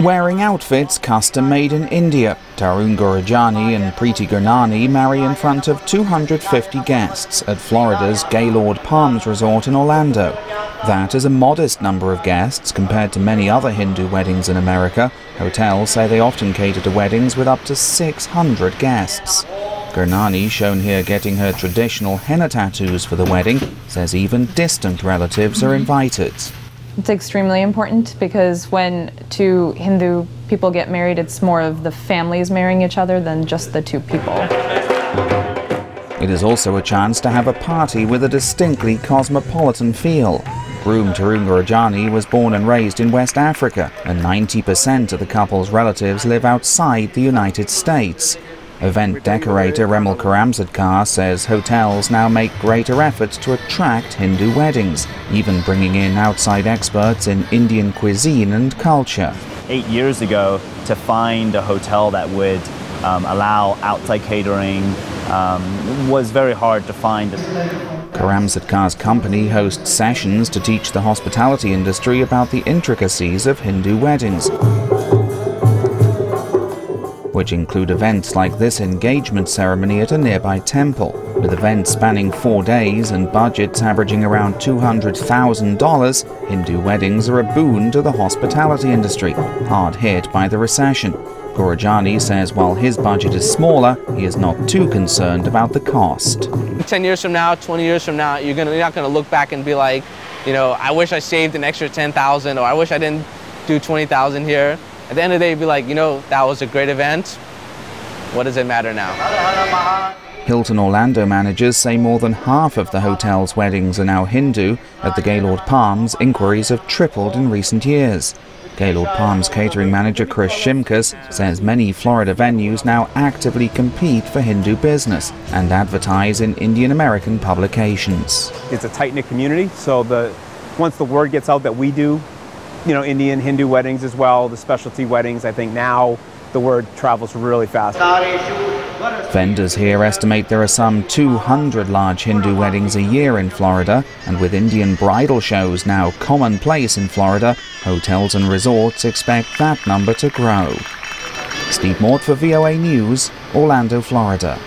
Wearing outfits custom-made in India, Tarun Gurujani and Preeti Gurnani marry in front of 250 guests at Florida's Gaylord Palms Resort in Orlando. That is a modest number of guests compared to many other Hindu weddings in America. Hotels say they often cater to weddings with up to 600 guests. Gurnani, shown here getting her traditional henna tattoos for the wedding, says even distant relatives are invited. It's extremely important because when two Hindu people get married, it's more of the families marrying each other than just the two people. It is also a chance to have a party with a distinctly cosmopolitan feel. Groom Tarun Gurujani was born and raised in West Africa, and 90% of the couple's relatives live outside the United States. Event decorator Remel Karamzadkar says hotels now make greater efforts to attract Hindu weddings, even bringing in outside experts in Indian cuisine and culture. 8 years ago, to find a hotel that would allow outside catering was very hard to find. Karamzadkar's company hosts sessions to teach the hospitality industry about the intricacies of Hindu weddings, which include events like this engagement ceremony at a nearby temple. With events spanning 4 days and budgets averaging around $200,000, Hindu weddings are a boon to the hospitality industry, hard hit by the recession. Gurujani says while his budget is smaller, he is not too concerned about the cost. 10 years from now, 20 years from now, you're not going to look back and be like, you know, I wish I saved an extra 10,000, or I wish I didn't do 20,000 here. At the end of the day, you'd be like, you know, that was a great event. What does it matter now? Hilton Orlando managers say more than half of the hotel's weddings are now Hindu. At the Gaylord Palms, inquiries have tripled in recent years. Gaylord Palms catering manager Chris Shimkus says many Florida venues now actively compete for Hindu business and advertise in Indian American publications. It's a tight-knit community, so once the word gets out that we do, you know, Indian, Hindu weddings as well, the specialty weddings, I think now the word travels really fast. Vendors here estimate there are some 200 large Hindu weddings a year in Florida, and with Indian bridal shows now commonplace in Florida, hotels and resorts expect that number to grow. Steve Mort for VOA News, Orlando, Florida.